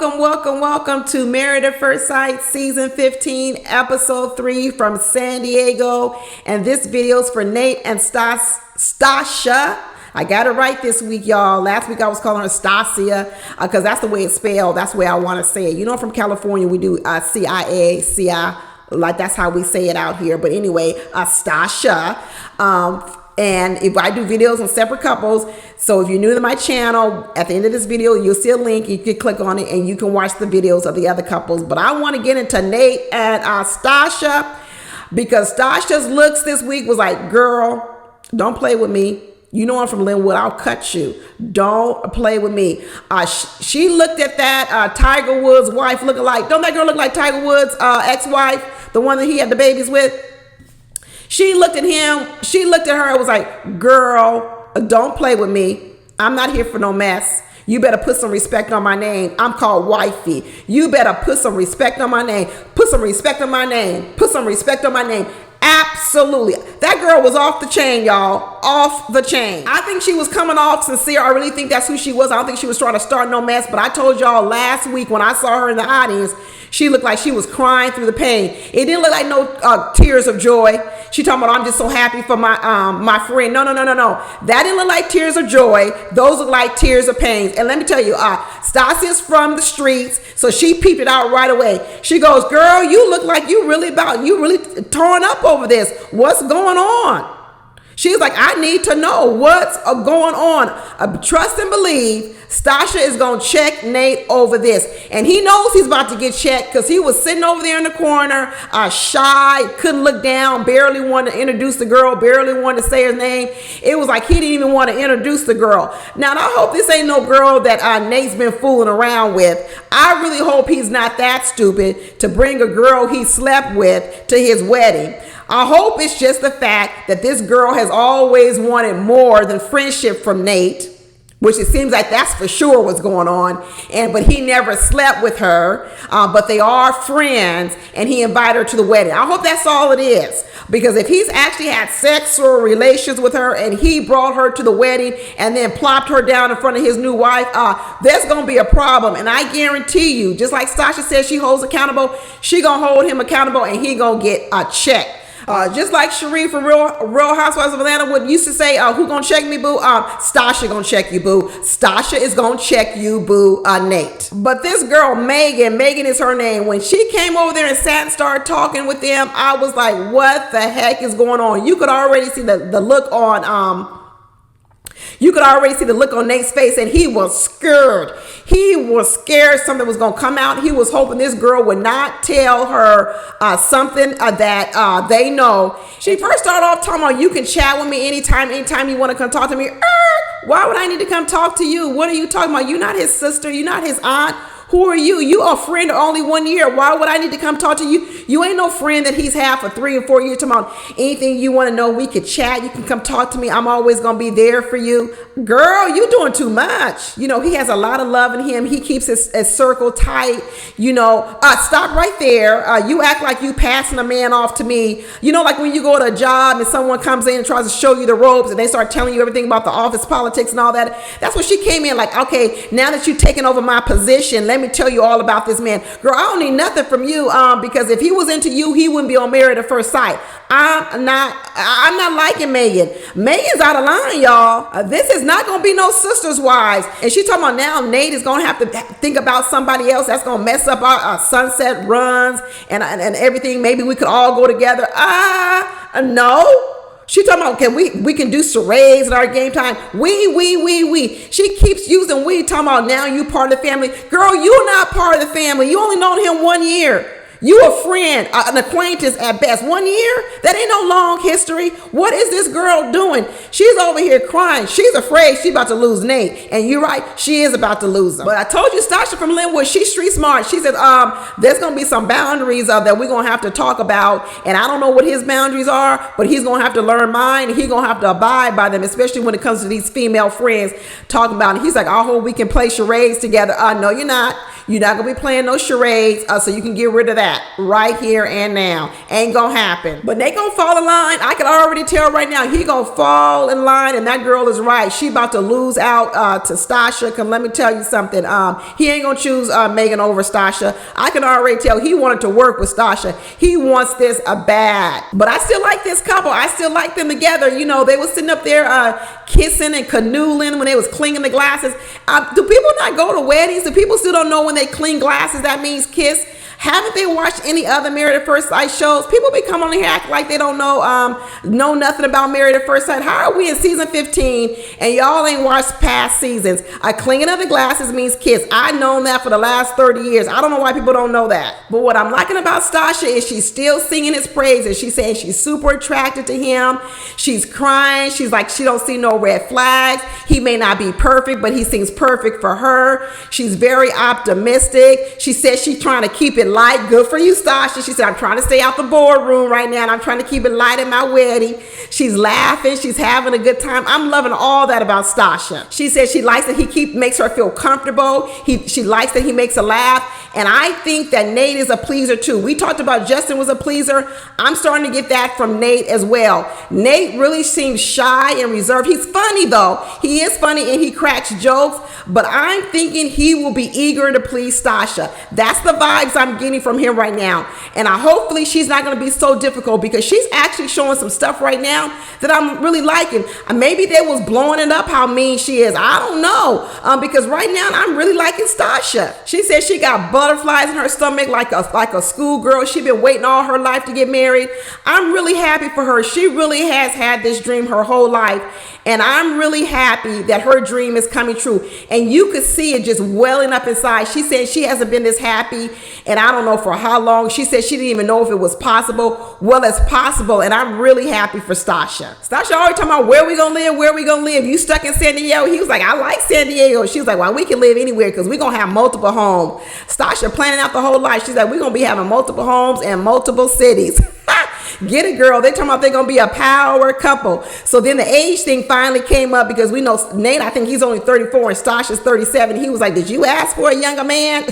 Welcome to Married at First Sight, Season 15, Episode 3 from San Diego. And this video is for Nate and Stosha. I got it right this week, y'all. Last week I was calling her Stacia because that's the way it's spelled. That's the way I want to say it. You know, from California, we do CIA, like that's how we say it out here. But anyway, Stosha. And if I do videos on separate couples, so if you're new to my channel, at the end of this video, you'll see a link. You can click on it and you can watch the videos of the other couples. But I want to get into Nate and Stacia because Stasia's looks this week was like, girl, don't play with me. You know I'm from Linwood. I'll cut you. Don't play with me. She looked at that Tiger Woods wife looking like, don't that girl look like Tiger Woods' ex-wife, the one that he had the babies with? She looked at him. She looked at her and was like, girl, don't play with me. I'm not here for no mess. You better put some respect on my name. I'm called wifey. You better put some respect on my name. Put some respect on my name. Put some respect on my name. Absolutely. That girl was off the chain, y'all. Off the chain. I think she was coming off sincere. I really think that's who she was. I don't think she was trying to start no mess. But I told y'all last week when I saw her in the audience, she looked like she was crying through the pain. It didn't look like no tears of joy. She talking about, I'm just so happy for my friend. No. That didn't look like tears of joy. Those look like tears of pain. And let me tell you, Stasia's from the streets, so she peeped it out right away. She goes, girl, you look like you really torn up over this. What's going on? She's like, I need to know what's going on. Trust and believe Stosha is going to check Nate over this. And he knows he's about to get checked because he was sitting over there in the corner, shy, couldn't look down, barely wanted to introduce the girl, barely wanted to say his name. It was like he didn't even want to introduce the girl. Now, I hope this ain't no girl that Nate's been fooling around with. I really hope he's not that stupid to bring a girl he slept with to his wedding. I hope it's just the fact that this girl has always wanted more than friendship from Nate, which it seems like that's for sure what's going on. But he never slept with her, but they are friends, and he invited her to the wedding. I hope that's all it is, because if he's actually had sexual relations with her and he brought her to the wedding and then plopped her down in front of his new wife, there's going to be a problem. And I guarantee you, just like Stacia says she holds accountable, she going to hold him accountable and he going to get a check. Just like Sheree from Real Housewives of Atlanta would used to say, who gonna check me, boo? Stacia gonna check you, boo. Stacia is gonna check you, boo, Nate. But this girl, Megan is her name. When she came over there and sat and started talking with them, I was like, what the heck is going on? You could already see the look on, Nate's face, and he was scared. He was scared something was going to come out. He was hoping this girl would not tell her something that they know. She first started off talking about, you can chat with me anytime you want to come talk to me. Why would I need to come talk to you? What are you talking about? You're not his sister. You're not his aunt. Who are you? You a friend only 1 year. Why would I need to come talk to you? You ain't no friend that he's had for 3 or 4 years. Talking about anything you want to know, we could chat. You can come talk to me. I'm always going to be there for you. Girl, you doing too much. You know, he has a lot of love in him. He keeps his circle tight. You know, stop right there. You act like you passing a man off to me. You know, like when you go to a job and someone comes in and tries to show you the ropes and they start telling you everything about the office politics and all that. That's what she came in like, okay, now that you've taken over my position, let me tell you all about this man. Girl, I don't need nothing from you because if he was into you, he wouldn't be on Married at First Sight. I'm not liking Megan. Megan's out of line, y'all. This is not going to be no sister's wives. And she talking about now Nate is going to have to think about somebody else that's going to mess up our sunset runs and everything. Maybe we could all go together. No. She talking about, okay, we can do charades at our game time. We. She keeps using we, talking about now you part of the family. Girl, you're not part of the family. You only known him 1 year. You a friend, an acquaintance at best. 1 year? That ain't no long history. What is this girl doing? She's over here crying. She's afraid she's about to lose Nate. And you're right, she is about to lose him. But I told you, Stacia from Linwood, she's street smart. She said, there's going to be some boundaries that we're going to have to talk about. And I don't know what his boundaries are, but he's going to have to learn mine. And he's going to have to abide by them, especially when it comes to these female friends talking about it. He's like, I hope we can play charades together. No, you're not. You're not gonna be playing no charades, so you can get rid of that right here and now. Ain't gonna happen. But they gonna fall in line. I can already tell right now, he gonna fall in line, and that girl is right. She about to lose out to Stacia. Cause let me tell you something. He ain't gonna choose Megan over Stacia. I can already tell he wanted to work with Stacia. He wants this bad. But I still like this couple. I still like them together. You know, they was sitting up there kissing and canoodling when they was cleaning the glasses. Do people not go to weddings? Do people still don't know when they clean glasses that means kiss? Haven't they watched any other Married at First Sight shows? People be coming on here acting like they don't know nothing about Married at First Sight. How are we in season 15 and y'all ain't watched past seasons? Cleaning of the glasses means kiss. I've known that for the last 30 years. I don't know why people don't know that. But what I'm liking about Stacia is she's still singing his praises. She's saying she's super attracted to him. She's crying. She's like, she don't see no red flags. He may not be perfect, but he seems perfect for her. She's very optimistic. She says she's trying to keep it light. Good for you, Stacia. She said, I'm trying to stay out the boardroom right now, and I'm trying to keep it light at my wedding. She's laughing. She's having a good time. I'm loving all that about Stacia. She says she likes that he makes her feel comfortable. She likes that he makes her laugh. And I think that Nate is a pleaser too. We talked about Justin was a pleaser. I'm starting to get that from Nate as well. Nate really seems shy and reserved. He's funny though. He is funny and he cracks jokes, but I'm thinking he will be eager to please Stacia. That's the vibes I'm getting from him right now. And hopefully she's not going to be so difficult, because she's actually showing some stuff right now that I'm really liking. Maybe they was blowing it up how mean she is. I don't know. Because right now I'm really liking Stacia. She said she got butterflies in her stomach like a schoolgirl. She's been waiting all her life to get married. I'm really happy for her. She really has had this dream her whole life. And I'm really happy that her dream is coming true. And you could see it just welling up inside. She said she hasn't been this happy, and I don't know for how long. She said she didn't even know if it was possible. Well, it's possible, and I'm really happy for Stacia. Stacia always talking about where we gonna live, where we gonna live. You stuck in San Diego? He was like, I like San Diego. She was like, well, we can live anywhere because we're gonna have multiple homes. Stacia planning out the whole life. She's like, we're gonna be having multiple homes in multiple cities. Get it, girl. They talking about they're gonna be a power couple. So then the age thing finally came up, because we know Nate, I think he's only 34 and Stacia's 37. He was like, did you ask for a younger man?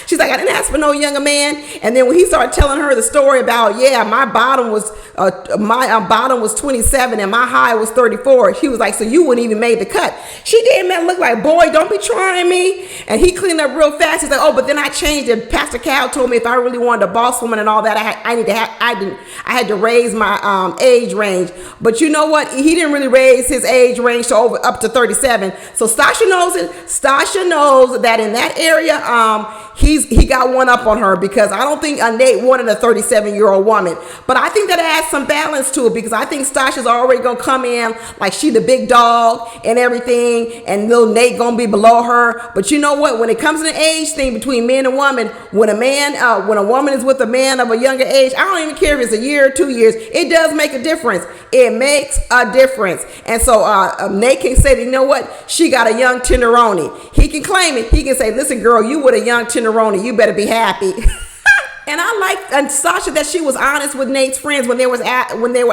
She's like, I didn't ask for no younger man. And then when he started telling her the story about, yeah, my bottom was 27 and my high was 34. She was like, so you wouldn't even made the cut. She didn't make it look like, boy, don't be trying me. And he cleaned up real fast. He's like, oh, but then I changed it. Pastor Cal told me if I really wanted a boss woman and all that, I had to raise my age range. But you know what? He didn't really raise his age range to up to 37. So Stacia knows it. Stacia knows that in that area, he got one up on her, because I don't think Nate wanted a 37-year-old woman. But I think that adds some balance to it, because I think Stacia's already gonna come in like she the big dog and everything, and little Nate gonna be below her. But you know what? When it comes to the age thing between man and woman, when a woman is with a man of a younger age, I don't even care if it's a year or 2 years. It does make a difference. It makes a difference. And so Nate can say, you know what? She got a young tenderoni. He can claim it. He can say, listen, girl, you with a young tenderoni, you better be happy. And I liked Stacia that she was honest with Nate's friends when they were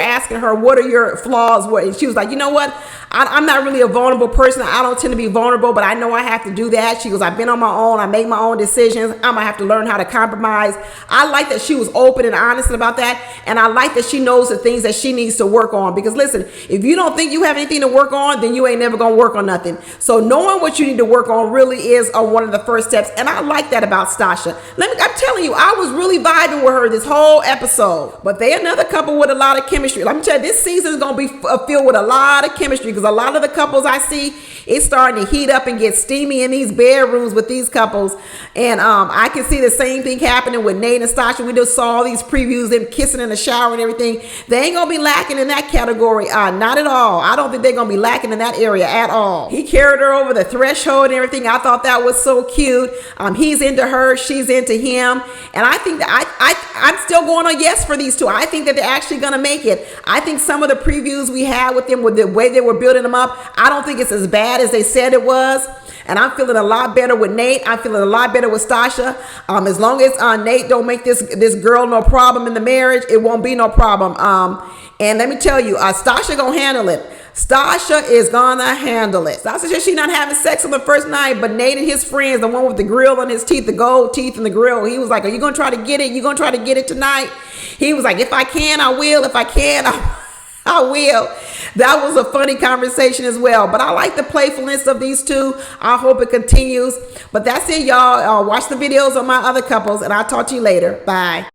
asking her, what are your flaws? And she was like, you know what? I'm not really a vulnerable person. I don't tend to be vulnerable, but I know I have to do that. She goes, I've been on my own. I make my own decisions. I'm going to have to learn how to compromise. I like that she was open and honest about that. And I like that she knows the things that she needs to work on. Because listen, if you don't think you have anything to work on, then you ain't never going to work on nothing. So knowing what you need to work on really is one of the first steps. And I like that about Stacia. I'm telling you, I was really vibing with her this whole episode. But they another couple with a lot of chemistry. Let me tell you, this season is going to be filled with a lot of chemistry, because a lot of the couples I see, it's starting to heat up and get steamy in these bedrooms with these couples. And I can see the same thing happening with Nate and Stacia. We just saw all these previews, them kissing in the shower and everything. They ain't gonna be lacking in that category. Not at all. I don't think they're gonna be lacking in that area at all. He carried her over the threshold and everything. I thought that was so cute. He's into her, she's into him. And I think that I'm still going on yes for these two. I think that they're actually gonna make it. I think some of the previews we had with them, with the way they were building them up, I don't think it's as bad as they said it was. And I'm feeling a lot better with Nate. I'm feeling a lot better with Stacia. As long as Nate don't make this girl no problem in the marriage, it won't be no problem. And let me tell you, Stacia gonna handle it. Stacia is gonna handle it. Stacia said she's not having sex on the first night, but Nate and his friends, the one with the grill on his teeth, the gold teeth and the grill, he was like, are you gonna try to get it? You gonna try to get it tonight? He was like, if I can, I will. If I can, I will. That was a funny conversation as well. But I like the playfulness of these two. I hope it continues. But that's it, y'all. Watch the videos on my other couples, and I'll talk to you later. Bye.